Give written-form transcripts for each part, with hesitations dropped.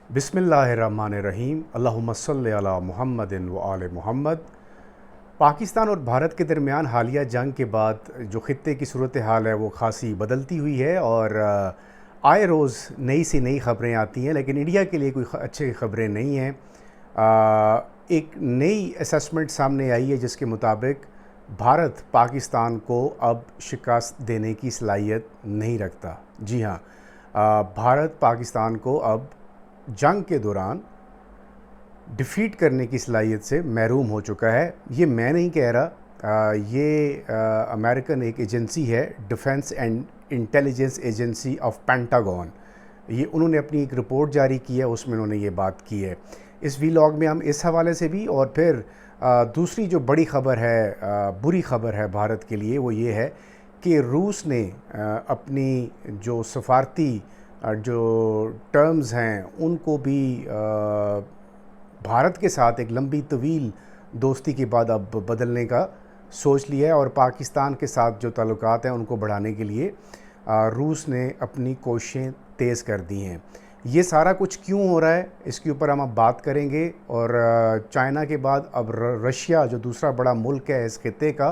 बिस्मिल्लाहिर्रहमानिर्रहीम अल्लाहुम्मा सल्लि अला मुहम्मदिन व आले मोहम्मद। पाकिस्तान और भारत के दरमियान हालिया जंग के बाद जो ख़ित्ते की सूरत हाल है वो ख़ासी बदलती हुई है और आए रोज़ नई सी नई ख़बरें आती हैं, लेकिन इंडिया के लिए कोई अच्छी ख़बरें नहीं हैं। एक नई असेसमेंट सामने आई है जिसके मुताबिक भारत पाकिस्तान को अब शिकस्त देने की सलाहियत नहीं रखता। जी हाँ, भारत पाकिस्तान को अब जंग के दौरान डिफ़ीट करने की सलाहियत से महरूम हो चुका है। ये मैं नहीं कह रहा, ये अमेरिकन एक एजेंसी है, defence and intelligence agency of pentagon. ये उन्होंने अपनी एक रिपोर्ट जारी की है, उसमें उन्होंने ये बात की है। इस वीलॉग में हम इस हवाले से भी, और फिर दूसरी जो बड़ी ख़बर है, बुरी ख़बर है भारत के लिए, वो ये है कि रूस ने अपनी जो सफारती जो टर्म्स हैं उनको भी भारत के साथ एक लंबी तवील दोस्ती के बाद अब बदलने का सोच लिया है और पाकिस्तान के साथ जो ताल्लुकात हैं उनको बढ़ाने के लिए रूस ने अपनी कोशिशें तेज़ कर दी हैं। ये सारा कुछ क्यों हो रहा है, इसके ऊपर हम अब बात करेंगे। और चाइना के बाद अब रशिया जो दूसरा बड़ा मुल्क है इस खित्ते का,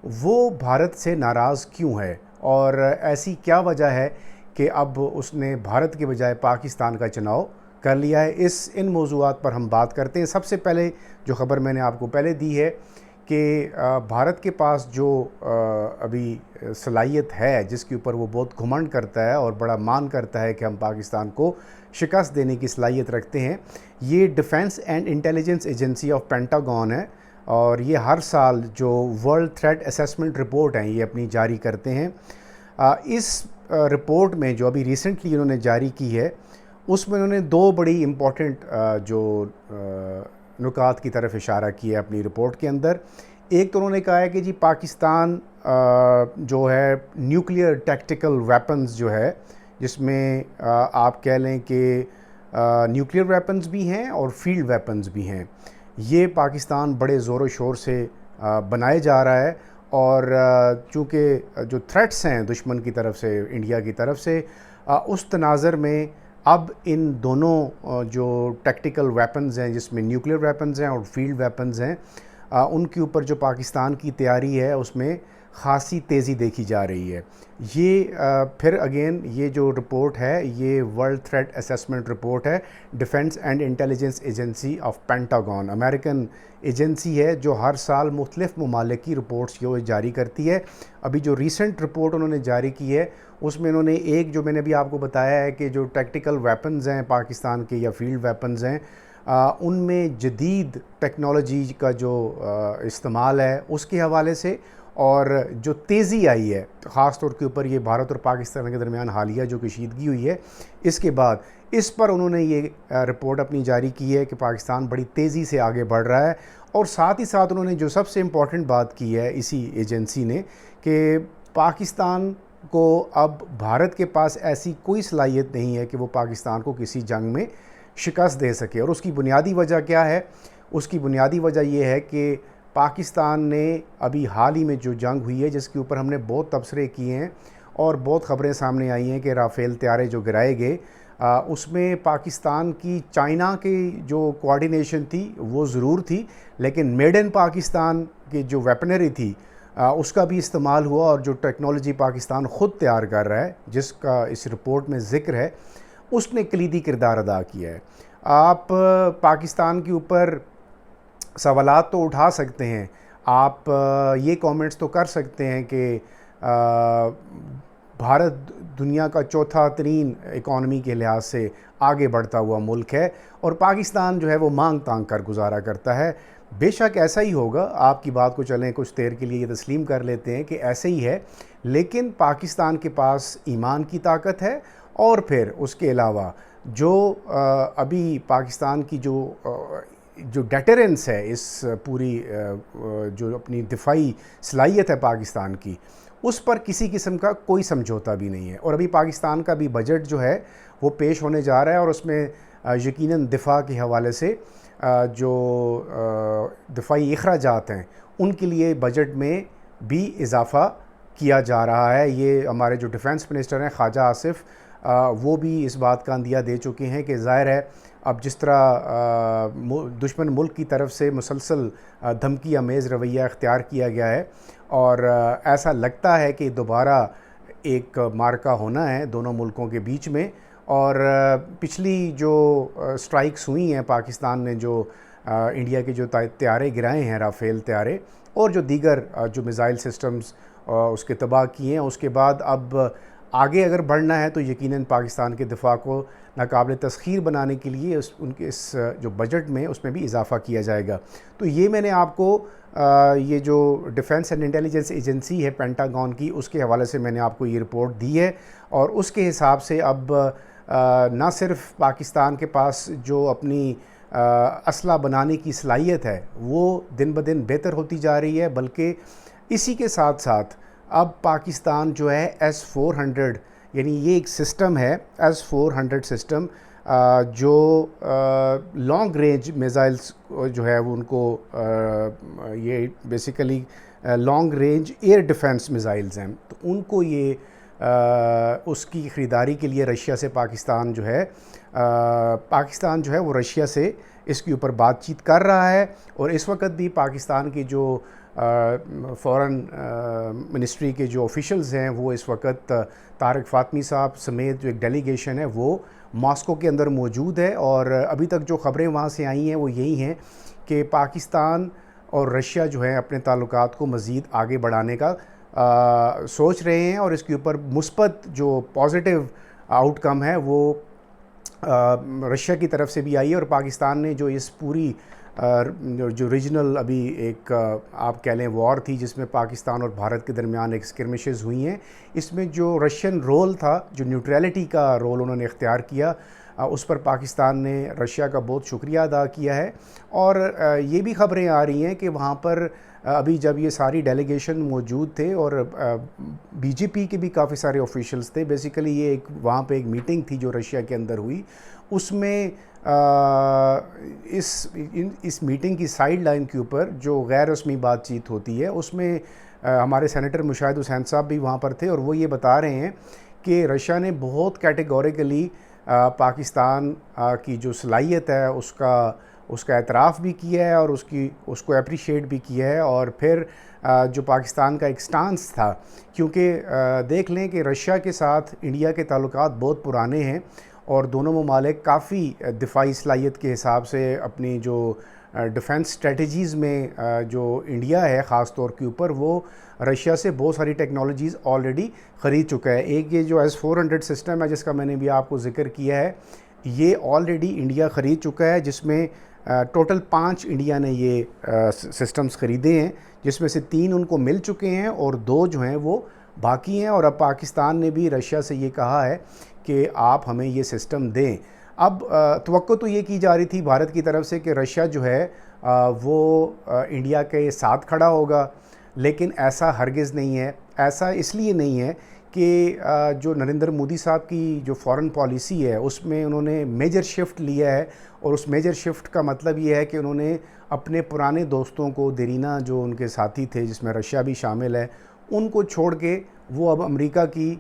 वो भारत से नाराज़ क्यों है और ऐसी क्या वजह है कि अब उसने भारत के बजाय पाकिस्तान का चुनाव कर लिया है। इन मौज़ूआत पर हम बात करते हैं। सबसे पहले जो ख़बर मैंने आपको पहले दी है कि भारत के पास जो अभी सलाहियत है जिसके ऊपर वो बहुत घुमंड करता है और बड़ा मान करता है कि हम पाकिस्तान को शिकस्त देने की सलाहियत रखते हैं, ये defence and intelligence agency of pentagon है। और ये हर साल जो वर्ल्ड थ्रेट असेसमेंट रिपोर्ट हैं ये अपनी जारी करते हैं। इस रिपोर्ट में जो अभी रिसेंटली उन्होंने जारी की है उसमें उन्होंने दो बड़ी इम्पॉर्टेंट जो नुकात की तरफ इशारा किया है अपनी रिपोर्ट के अंदर। एक तो उन्होंने कहा है कि जी पाकिस्तान जो है न्यूक्लियर टैक्टिकल वेपन्स जो है, जिसमें आप कह लें कि न्यूक्लियर वेपन्स भी हैं और फील्ड वेपन्स भी हैं, ये पाकिस्तान बड़े ज़ोर शोर से बनाए जा रहा है। और चूँकि जो थ्रेट्स हैं दुश्मन की तरफ से, इंडिया की तरफ से, उस तनाज़र में अब इन दोनों जो टैक्टिकल वेपन्स हैं जिसमें न्यूक्लियर वेपन्स हैं और फील्ड वेपन्स हैं, उनके ऊपर जो पाकिस्तान की तैयारी है उसमें ख़ासी तेज़ी देखी जा रही है। ये फिर अगेन ये जो रिपोर्ट है ये वर्ल्ड थ्रेट असेसमेंट रिपोर्ट है, defence and intelligence agency of pentagon, American agency है जो हर साल मुख्तलिफ़ ममालिक की रिपोर्ट्स जो जारी करती है। अभी जो रीसेंट रिपोर्ट उन्होंने जारी की है उसमें उन्होंने एक जो मैंने अभी आपको बताया है कि जो टैक्टिकल वेपन्स हैं पाकिस्तान के या फील्ड वेपन्स हैं, उनमें जदीद टेक्नोलॉजी का जो इस्तेमाल है उसके हवाले से, और जो तेज़ी आई है ख़ास तौर के ऊपर ये भारत और पाकिस्तान के दरमियान हालिया जो कशीदगी हुई है इसके बाद, इस पर उन्होंने ये रिपोर्ट अपनी जारी की है कि पाकिस्तान बड़ी तेज़ी से आगे बढ़ रहा है। और साथ ही साथ उन्होंने जो सबसे इम्पॉर्टेंट बात की है इसी एजेंसी ने कि पाकिस्तान को अब भारत के पास ऐसी कोई सलाहियत नहीं है कि वो पाकिस्तान को किसी जंग में शिकस्त दे सके। और उसकी बुनियादी वजह क्या है? उसकी बुनियादी वजह ये है कि पाकिस्तान ने अभी हाल ही में जो जंग हुई है जिसके ऊपर हमने बहुत तबसरे किए हैं और बहुत ख़बरें सामने आई हैं कि राफ़ेल तैयारे जो गिराए गए, उसमें पाकिस्तान की चाइना की जो कोऑर्डिनेशन थी वो ज़रूर थी, लेकिन मेड इन पाकिस्तान की जो वेपनरी थी उसका भी इस्तेमाल हुआ। और जो टेक्नोलॉजी पाकिस्तान ख़ुद तैयार कर रहा है जिसका इस रिपोर्ट में ज़िक्र है, उसने कलीदी किरदार अदा किया है। आप पाकिस्तान के ऊपर सवालात तो उठा सकते हैं, आप ये कमेंट्स तो कर सकते हैं कि भारत दुनिया का चौथा तरीन इकॉनमी के लिहाज से आगे बढ़ता हुआ मुल्क है और पाकिस्तान जो है वो मांग तांग कर गुजारा करता है। बेशक ऐसा ही होगा, आपकी बात को चलें कुछ देर के लिए ये तस्लीम कर लेते हैं कि ऐसे ही है, लेकिन पाकिस्तान के पास ईमान की ताकत है और फिर उसके अलावा जो अभी पाकिस्तान की जो डेटरेंस है, इस पूरी जो अपनी दिफाई सलाहियत है पाकिस्तान की, उस पर किसी किस्म का कोई समझौता भी नहीं है। और अभी पाकिस्तान का भी बजट जो है वो पेश होने जा रहा है और उसमें यकीनन दिफा के हवाले से जो दिफाई अखराजात हैं उनके लिए बजट में भी इजाफ़ा किया जा रहा है। ये हमारे जो डिफेंस मिनिस्टर हैं ख्वाजा आसिफ, वो भी इस बात का अंदिया दे चुके हैं कि ज़ाहिर है اب جس طرح دشمن ملک کی طرف سے مسلسل دھمکی آمیز رویہ اختیار کیا گیا ہے، اور ایسا لگتا ہے کہ دوبارہ ایک مارکا ہونا ہے دونوں ملکوں کے بیچ میں. اور پچھلی جو سٹرائکس ہوئی ہیں پاکستان نے جو انڈیا کے جو طیارے گرائے ہیں رافیل طیارے اور جو دیگر جو میزائل سسٹمز اس کے تباہ کیے ہیں، اس کے بعد اب آگے اگر بڑھنا ہے تو یقیناً پاکستان کے دفاع کو ناقابل تسخیر بنانے کے لیے ان کے اس جو بجٹ میں اس میں بھی اضافہ کیا جائے گا. تو یہ میں نے آپ کو یہ جو ڈیفنس اینڈ انٹیلیجنس ایجنسی ہے پینٹاگون کی، اس کے حوالے سے میں نے آپ کو یہ رپورٹ دی ہے، اور اس کے حساب سے اب نہ صرف پاکستان کے پاس جو اپنی اسلحہ بنانے کی صلاحیت ہے وہ دن بدن بہتر ہوتی جا رہی ہے، بلکہ اسی کے ساتھ ساتھ اب پاکستان جو ہے S-400 یعنی یہ ایک سسٹم ہے S-400 سسٹم جو لانگ رینج میزائلز جو ہے وہ ان کو یہ basically long range air defence missiles ہیں، تو ان کو یہ اس کی خریداری کے لیے رشیا سے پاکستان جو ہے وہ رشیا سے اس کے اوپر بات چیت کر رہا ہے. اور اس وقت بھی پاکستان کی جو فورن منسٹری کے جو آفیشلز ہیں وہ اس وقت طارق فاطمی صاحب سمیت جو ایک ڈیلیگیشن ہے وہ ماسکو کے اندر موجود ہے. اور ابھی تک جو خبریں وہاں سے آئی ہیں وہ یہی ہیں کہ پاکستان اور رشیا جو ہے اپنے تعلقات کو مزید آگے بڑھانے کا سوچ رہے ہیں، اور اس کے اوپر مثبت جو پازیٹیو آؤٹ کم ہے وہ رشیا کی طرف سے بھی آئی ہے. اور پاکستان نے جو اس پوری جو ریجنل ابھی ایک آپ کہہ لیں وار تھی جس میں پاکستان اور بھارت کے درمیان ایک اسکرمشز ہوئی ہیں، اس میں جو رشین رول تھا، جو نیوٹریلٹی کا رول انہوں نے اختیار کیا، اس پر پاکستان نے رشیا کا بہت شکریہ ادا کیا ہے. اور یہ بھی خبریں آ رہی ہیں کہ وہاں پر ابھی جب یہ ساری ڈیلیگیشن موجود تھے اور بی جے پی کے بھی کافی سارے آفیشلز تھے، بیسیکلی یہ ایک وہاں پہ ایک میٹنگ تھی جو رشیا کے اندر ہوئی، اس میں اس میٹنگ کی سائیڈ لائن کے اوپر جو غیر رسمی بات چیت ہوتی ہے اس میں ہمارے سینیٹر مشاہد حسین صاحب بھی وہاں پر تھے، اور وہ یہ بتا رہے ہیں کہ رشیا نے بہت کیٹیگوریکلی پاکستان کی جو صلاحیت ہے اس کا اعتراف بھی کیا ہے اور اس کو اپریشیٹ بھی کیا ہے. اور پھر جو پاکستان کا ایک سٹانس تھا، کیونکہ دیکھ لیں کہ رشیا کے ساتھ انڈیا کے تعلقات بہت پرانے ہیں اور دونوں ممالک کافی دفاعی صلاحیت کے حساب سے اپنی جو ڈیفنس اسٹریٹجیز میں جو انڈیا ہے خاص طور کے اوپر وہ رشیا سے بہت ساری ٹیکنالوجیز آلریڈی خرید چکا ہے. ایک یہ جو S-400 سسٹم ہے جس کا میں نے بھی آپ کو ذکر کیا ہے، یہ آلریڈی انڈیا خرید چکا ہے، جس میں ٹوٹل 5 انڈیا نے یہ سسٹمز خریدے ہیں، جس میں سے 3 ان کو مل چکے ہیں اور 2 جو ہیں وہ باقی ہیں. اور اب پاکستان نے بھی رشیا سے یہ کہا ہے کہ آپ ہمیں یہ سسٹم دیں. اب توقع تو یہ کی جا رہی تھی بھارت کی طرف سے کہ رشیا جو ہے وہ انڈیا کے ساتھ کھڑا ہوگا، لیکن ایسا ہرگز نہیں ہے. ایسا اس لیے نہیں ہے کہ جو نریندر مودی صاحب کی جو فارن پالیسی ہے اس میں انہوں نے میجر شفٹ لیا ہے، اور اس میجر شفٹ کا مطلب یہ ہے کہ انہوں نے اپنے پرانے دوستوں کو، دیرینہ جو ان کے ساتھی تھے جس میں رشیا بھی شامل ہے، ان کو چھوڑ کے وہ اب امریکہ کی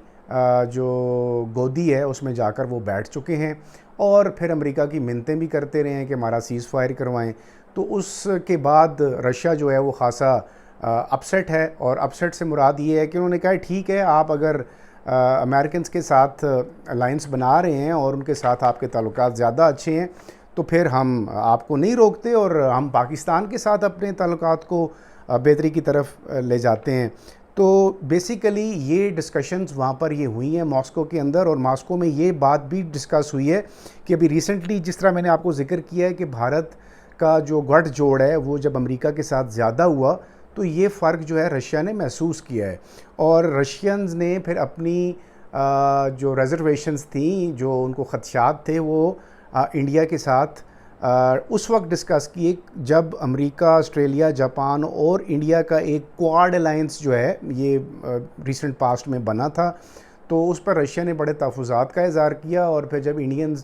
جو گودی ہے اس میں جا کر وہ بیٹھ چکے ہیں، اور پھر امریکہ کی منتیں بھی کرتے رہے ہیں کہ ہمارا سیز فائر کروائیں. تو اس کے بعد رشیا جو ہے وہ خاصا اپسیٹ ہے، اور اپسیٹ سے مراد یہ ہے کہ انہوں نے کہا ٹھیک ہے آپ اگر امریکنز کے ساتھ الائنس بنا رہے ہیں اور ان کے ساتھ آپ کے تعلقات زیادہ اچھے ہیں تو پھر ہم آپ کو نہیں روکتے، اور ہم پاکستان کے ساتھ اپنے تعلقات کو بہتری کی طرف لے جاتے ہیں. تو بیسیکلی یہ ڈسکشنز وہاں پر یہ ہوئی ہیں ماسکو کے اندر، اور ماسکو میں یہ بات بھی ڈسکس ہوئی ہے کہ ابھی ریسنٹلی جس طرح میں نے آپ کو ذکر کیا ہے کہ بھارت کا جو گٹھ جوڑ ہے وہ جب امریکہ کے ساتھ زیادہ ہوا تو یہ فرق جو ہے رشیا نے محسوس کیا ہے، اور رشینز نے پھر اپنی جو ریزرویشنز تھیں، جو ان کو خدشات تھے، وہ انڈیا کے ساتھ اس وقت ڈسکس کیے جب امریکہ، آسٹریلیا، جاپان اور انڈیا کا ایک کوارڈ الائنس جو ہے یہ ریسنٹ پاسٹ میں بنا تھا. تو اس پر رشیا نے بڑے تحفظات کا اظہار کیا، اور پھر جب انڈین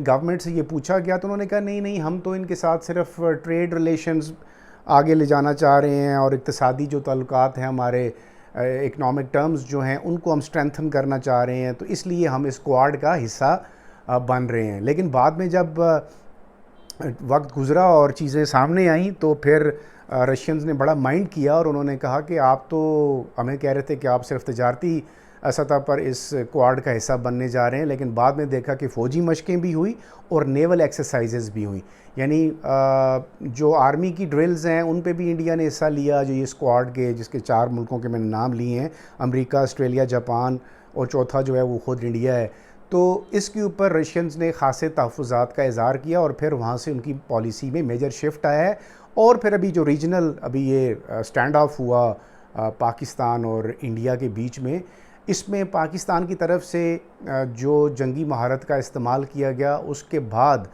گورنمنٹ سے یہ پوچھا گیا تو انہوں نے کہا نہیں ہم تو ان کے ساتھ صرف ٹریڈ ریلیشنز آگے لے جانا چاہ رہے ہیں، اور اقتصادی جو تعلقات ہیں ہمارے اکنامک ٹرمز جو ہیں ان کو ہم اسٹرینتھن کرنا چاہ رہے ہیں، تو اس لیے ہم اس کوارڈ کا حصہ बन रहे हैं। लेकिन बाद में जब वक्त गुज़रा और चीज़ें सामने आईं तो फिर रशियंस ने बड़ा माइंड किया और उन्होंने कहा कि आप तो हमें कह रहे थे कि आप सिर्फ तजारती सतह पर इस क्वाड का हिस्सा बनने जा रहे हैं, लेकिन बाद में देखा कि फ़ौजी मशक़ें भी हुई और नेवल एक्सरसाइजेज़ भी हुई। यानी जो आर्मी की ड्रिल्स हैं उन पे भी इंडिया ने हिस्सा लिया, जो ये स्क्वाड के जिसके 4 मुल्कों के मैंने नाम लिए हैं, अमेरिका, ऑस्ट्रेलिया, जापान और चौथा जो है वो ख़ुद इंडिया है। तो इसके ऊपर रशियंस ने ख़ासे तहफ़्फ़ुज़ात का इज़हार किया और फिर वहाँ से उनकी पॉलिसी में मेजर शिफ्ट आया है। और फिर अभी जो रीजनल अभी ये स्टैंड ऑफ हुआ पाकिस्तान और इंडिया के बीच में, इसमें पाकिस्तान की तरफ से जो जंगी महारत का इस्तेमाल किया गया, उसके बाद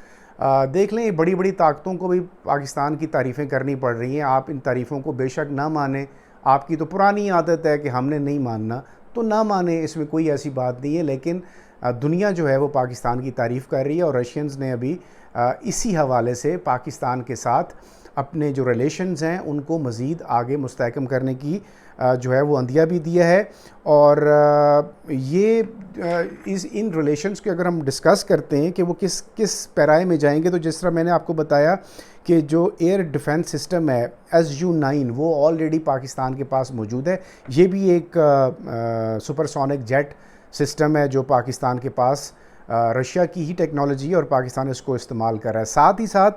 देख लें ये बड़ी बड़ी ताकतों को भी पाकिस्तान की तारीफ़ें करनी पड़ रही हैं। आप इन तारीफ़ों को बेशक ना मानें, आपकी तो पुरानी आदत है कि हमने नहीं मानना, तो ना माने, इसमें कोई ऐसी बात नहीं है। लेकिन दुनिया जो है वो पाकिस्तान की तारीफ़ कर रही है और रशियंस ने अभी इसी हवाले से पाकिस्तान के साथ अपने जो रिलेशंस हैं उनको मज़ीद आगे मुस्तहकम करने की जो है वो अंदिया भी दिया है। और ये इन रिलेशंस के अगर हम डिस्कस करते हैं कि वो किस किस पैराए में जाएंगे, तो जिस तरह मैंने आपको बताया कि जो एयर डिफेंस सिस्टम है SU-9 वो ऑलरेडी पाकिस्तान के पास मौजूद है। ये भी एक सुपरसोनिक जेट सिस्टम है जो पाकिस्तान के पास रशिया की ही टेक्नोलॉजी है और पाकिस्तान इसको इस्तेमाल कर रहा है। साथ ही साथ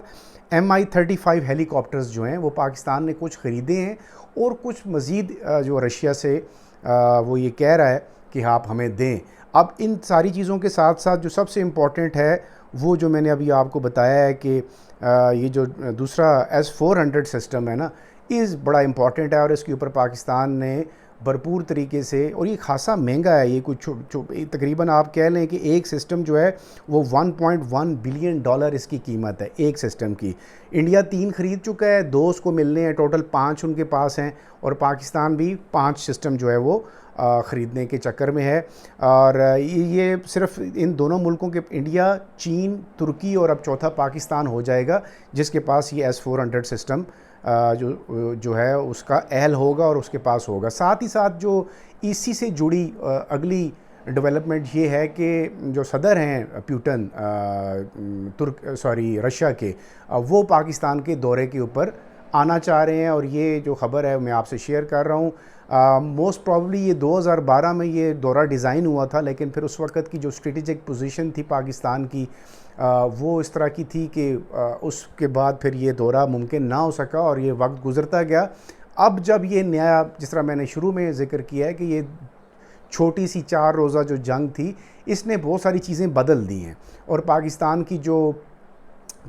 Mi-35 हेलीकॉप्टर्स जो हैं वो पाकिस्तान ने कुछ ख़रीदे हैं और कुछ मज़ीद जो रशिया से वो ये कह रहा है कि आप हमें दें। अब इन सारी चीज़ों के साथ साथ जो सबसे इम्पॉर्टेंट है वो जो मैंने अभी आपको बताया है कि ये जो दूसरा S-400 सिस्टम है ना, इस बड़ा इम्पॉर्टेंट है और इसके ऊपर पाकिस्तान ने भरपूर तरीके से, और ये खासा महंगा है, ये कुछ तकरीबन आप कह लें कि एक सिस्टम जो है वो $1.1 बिलियन इसकी कीमत है एक सिस्टम की। इंडिया 3 ख़रीद चुका है, 2 उसको मिलने हैं, टोटल 5 उनके पास हैं और पाकिस्तान भी 5 सिस्टम जो है वो ख़रीदने के चक्कर में है। और ये सिर्फ इन दोनों मुल्कों के, इंडिया, चीन, तुर्की और अब चौथा पाकिस्तान हो जाएगा जिसके पास ये S-400 सिस्टम जो है उसका अहल होगा और उसके पास होगा। साथ ही साथ जो इसी से जुड़ी अगली डेवलपमेंट ये है कि जो सदर हैं पुतिन रशिया के, वो पाकिस्तान के दौरे के ऊपर आना चाह रहे हैं और ये जो ख़बर है मैं आपसे शेयर कर रहा हूँ। मोस्ट प्रॉब्ली ये 2012 में ये दौरा डिज़ाइन हुआ था, लेकिन फिर उस वक़्त की जो स्ट्रेटेजिक पोजीशन थी पाकिस्तान की वो इस तरह की थी कि उसके बाद फिर ये दौरा मुमकिन ना हो सका और ये वक्त गुज़रता गया। अब जब ये नया, जिस तरह मैंने शुरू में ज़िक्र किया है कि ये छोटी सी 4 रोज़ा जो जंग थी, इसने बहुत सारी चीज़ें बदल दी हैं और पाकिस्तान की जो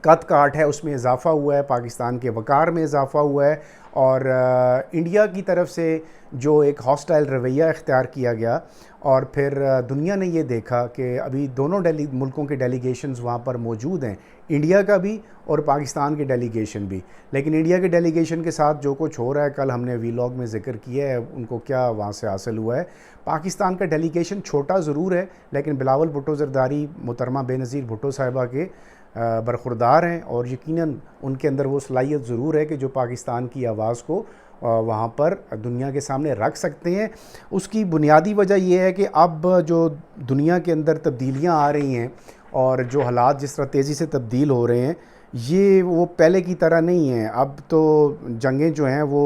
कद काठ है उसमें इजाफ़ा हुआ है, पाकिस्तान के वक़ार में इजाफ़ा हुआ है और इंडिया की तरफ से जो एक हॉस्टाइल रवैया इख्तियार किया गया और फिर दुनिया ने ये देखा कि अभी दोनों मुल्कों के डेलीगेशंस वहाँ पर मौजूद हैं, इंडिया का भी और पाकिस्तान के डेलीगेशन भी। लेकिन इंडिया के डेलीगेशन के साथ जो कुछ हो रहा है, कल हमने वीलॉग में ज़िक्र किया है उनको क्या वहाँ से हासिल हुआ है। पाकिस्तान का डेलीगेशन छोटा ज़रूर है, लेकिन बिलावल भुट्टो ज़रदारी, मोहतरमा बेनज़ीर भुट्टो साहिबा के बरखुरदार हैं और यकीनन उनके अंदर वो सलाहियत ज़रूर है कि जो पाकिस्तान की आवाज़ को वहाँ पर दुनिया के सामने रख सकते हैं। उसकी बुनियादी वजह यह है कि अब जो दुनिया के अंदर तब्दीलियाँ आ रही हैं और जो हालात जिस तरह तेज़ी से तब्दील हो रहे हैं, ये वो पहले की तरह नहीं है। अब तो जंगें जो हैं वो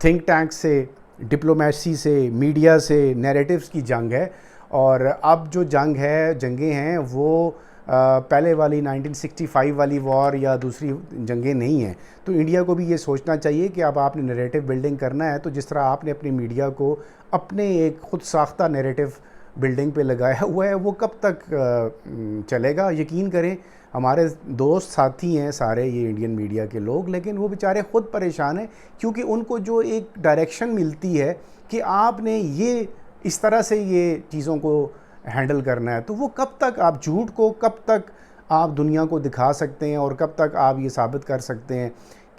थिंक टैंक से, डिप्लोमेसी से, मीडिया से, नैरेटिव्स की जंग है और अब जो जंगें हैं वो पहले वाली 1965 वाली वॉर या दूसरी जंगें नहीं हैं। तो इंडिया को भी ये सोचना चाहिए कि अब आपने नैरेटिव बिल्डिंग करना है तो जिस तरह आपने अपनी मीडिया को अपने एक ख़ुद साख्ता नैरेटिव बिल्डिंग पे लगाया हुआ है, वो कब तक चलेगा। यकीन करें, हमारे दोस्त साथी हैं सारे ये इंडियन मीडिया के लोग, लेकिन वो बेचारे ख़ुद परेशान हैं क्योंकि उनको जो एक डायरेक्शन मिलती है कि आपने ये इस तरह से ये चीज़ों को हैंडल करना है, तो वो कब तक आप झूठ को कब तक आप दुनिया को दिखा सकते हैं और कब तक आप ये साबित कर सकते हैं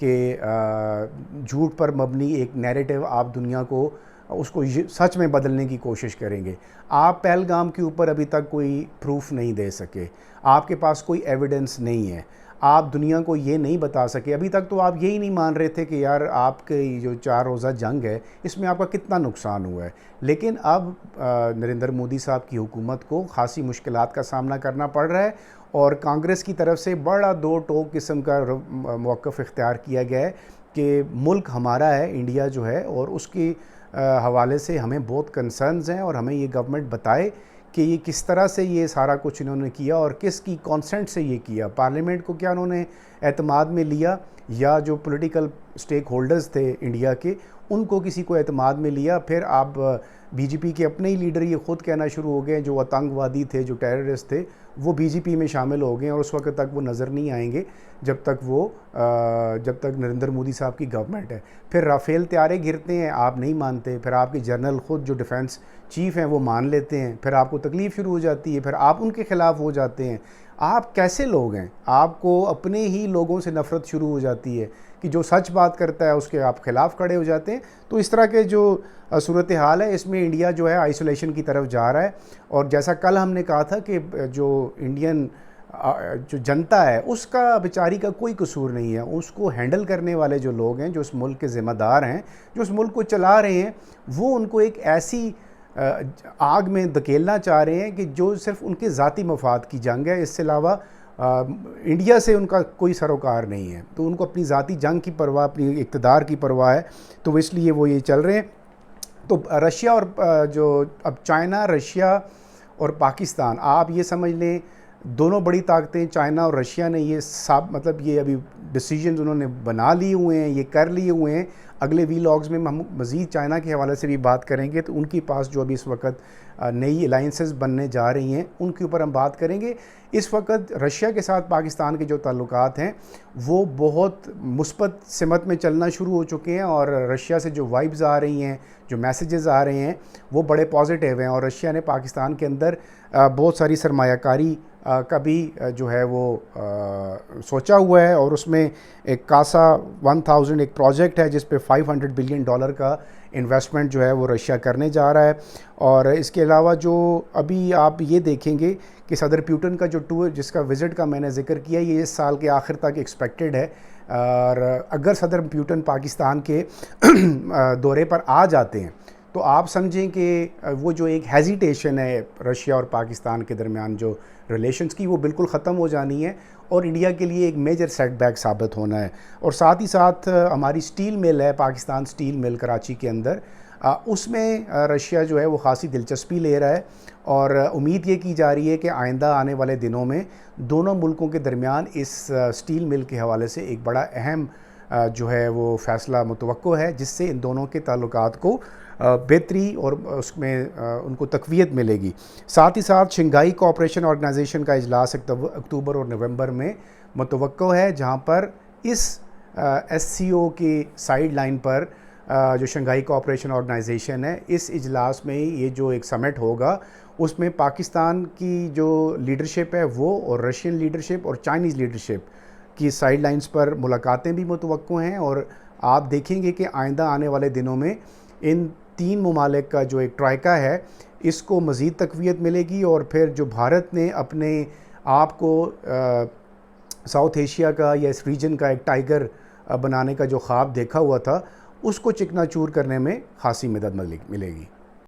कि झूठ पर मबनी एक नैरेटिव आप दुनिया को اس کو سچ میں بدلنے کی کوشش کریں گے. آپ پہلگام کے اوپر ابھی تک کوئی پروف نہیں دے سکے, آپ کے پاس کوئی ایویڈنس نہیں ہے, آپ دنیا کو یہ نہیں بتا سکے. ابھی تک تو آپ یہی نہیں مان رہے تھے کہ یار آپ کی جو 4 روزہ جنگ ہے اس میں آپ کا کتنا نقصان ہوا ہے. لیکن اب نریندر مودی صاحب کی حکومت کو خاصی مشکلات کا سامنا کرنا پڑ رہا ہے, اور کانگریس کی طرف سے بڑا دو ٹوک قسم کا موقف اختیار کیا گیا ہے کہ ملک ہمارا ہے, انڈیا جو ہے, اور اس کی حوالے سے ہمیں بہت کنسرنز ہیں, اور ہمیں یہ گورنمنٹ بتائے کہ یہ کس طرح سے یہ سارا کچھ انہوں نے کیا اور کس کی کانسنٹ سے یہ کیا. پارلیمنٹ کو کیا انہوں نے اعتماد میں لیا, یا جو پولیٹیکل سٹیک ہولڈرز تھے انڈیا کے ان کو کسی کو اعتماد میں لیا. پھر آپ بی جے پی کے اپنے ہی لیڈر یہ خود کہنا شروع ہو گئے, جو آتنک وادی تھے, جو ٹیررسٹ تھے, وہ بی جے پی میں شامل ہو گئے, اور اس وقت تک وہ نظر نہیں آئیں گے جب تک نریندر مودی صاحب کی گورنمنٹ ہے. پھر رافیل طیارے گرتے ہیں, آپ نہیں مانتے, پھر آپ کے جنرل خود جو ڈیفنس چیف ہیں وہ مان لیتے ہیں, پھر آپ کو تکلیف شروع ہو جاتی ہے, پھر آپ ان کے خلاف ہو جاتے ہیں. آپ کیسے لوگ ہیں؟ آپ کو اپنے ہی لوگوں سے نفرت شروع ہو جاتی ہے کہ جو سچ بات کرتا ہے اس کے آپ خلاف کھڑے ہو جاتے ہیں. تو اس طرح کے جو صورتحال ہے اس میں انڈیا جو ہے آئسولیشن کی طرف جا رہا ہے. اور جیسا کل ہم نے کہا تھا کہ جو انڈین جو جنتا ہے اس کا بیچاری کا کوئی قصور نہیں ہے, اس کو ہینڈل کرنے والے جو لوگ ہیں, جو اس ملک کے ذمہ دار ہیں, جو اس ملک کو چلا رہے ہیں, وہ ان کو ایک ایسی آگ میں دھکیلنا چاہ رہے ہیں کہ جو صرف ان کے ذاتی مفاد کی جنگ ہے. اس سے علاوہ انڈیا سے ان کا کوئی سروکار نہیں ہے. تو ان کو اپنی ذاتی جنگ کی پرواہ, اپنی اقتدار کی پرواہ ہے, تو اس لیے وہ یہ چل رہے ہیں. تو رشیا اور جو اب چائنا, رشیا اور پاکستان, آپ یہ سمجھ لیں دونوں بڑی طاقتیں چائنا اور رشیا نے یہ مطلب یہ ابھی ڈیسیجنز انہوں نے بنا لیے ہوئے ہیں, یہ کر لیے ہوئے ہیں. اگلے ویلاگز میں ہم مزید چائنا کے حوالے سے بھی بات کریں گے, تو ان کے پاس جو ابھی اس وقت نئی الائنسز بننے جا رہی ہیں ان کے اوپر ہم بات کریں گے. اس وقت رشیا کے ساتھ پاکستان کے جو تعلقات ہیں وہ بہت مثبت سمت میں چلنا شروع ہو چکے ہیں, اور رشیا سے جو وائبز آ رہی ہیں, جو میسیجز آ رہے ہیں وہ بڑے پازیٹیو ہیں. اور رشیا نے پاکستان کے اندر بہت ساری سرمایہ کاری کا بھی جو ہے وہ سوچا ہوا ہے, اور اس میں ایک کاسا 1000 ایک پروجیکٹ ہے جس پہ $500 بلین کا انویسٹمنٹ جو ہے وہ رشیا کرنے جا رہا ہے. اور اس کے علاوہ جو ابھی آپ یہ دیکھیں گے کہ صدر پیوٹن کا جو ٹور, جس کا وزٹ کا میں نے ذکر کیا, یہ اس سال کے آخر تک ایکسپیکٹڈ ہے. اور اگر صدر پیوٹن پاکستان کے دورے پر آ جاتے ہیں تو آپ سمجھیں کہ وہ جو ایک ہیزیٹیشن ہے رشیا اور پاکستان کے درمیان جو ریلیشنز کی, وہ بالکل ختم ہو جانی ہے, اور انڈیا کے لیے ایک میجر سیٹ بیک ثابت ہونا ہے. اور ساتھ ہی ساتھ ہماری سٹیل مل ہے, پاکستان سٹیل مل کراچی کے اندر, اس میں رشیا جو ہے وہ خاصی دلچسپی لے رہا ہے. اور امید یہ کی جا رہی ہے کہ آئندہ آنے والے دنوں میں دونوں ملکوں کے درمیان اس سٹیل مل کے حوالے سے ایک بڑا اہم جو ہے وہ فیصلہ متوقع ہے, جس سے ان دونوں کے تعلقات کو بہتری اور اس میں ان کو تقویت ملے گی. ساتھ ہی ساتھ شنگھائی کوآپریشن آرگنائزیشن کا اجلاس اکتوبر اور نومبر میں متوقع ہے, جہاں پر اس ایس سی او کی سائیڈ لائن پر جو شنگھائی کوآپریشن آرگنائزیشن ہے, اس اجلاس میں یہ جو ایک سمٹ ہوگا اس میں پاکستان کی جو لیڈرشپ ہے وہ, اور رشین لیڈرشپ اور چائنیز لیڈرشپ کی سائیڈ لائنز پر ملاقاتیں بھی متوقع ہیں. اور آپ دیکھیں گے کہ آئندہ آنے والے دنوں میں ان 3 ممالک کا جو ایک ٹرائکا ہے اس کو مزید تقویت ملے گی. اور پھر جو بھارت نے اپنے آپ کو ساؤتھ ایشیا کا یا اس ریجن کا ایک ٹائیگر بنانے کا جو خواب دیکھا ہوا تھا, اس کو چکنا چور کرنے میں خاصی مدد ملے گی.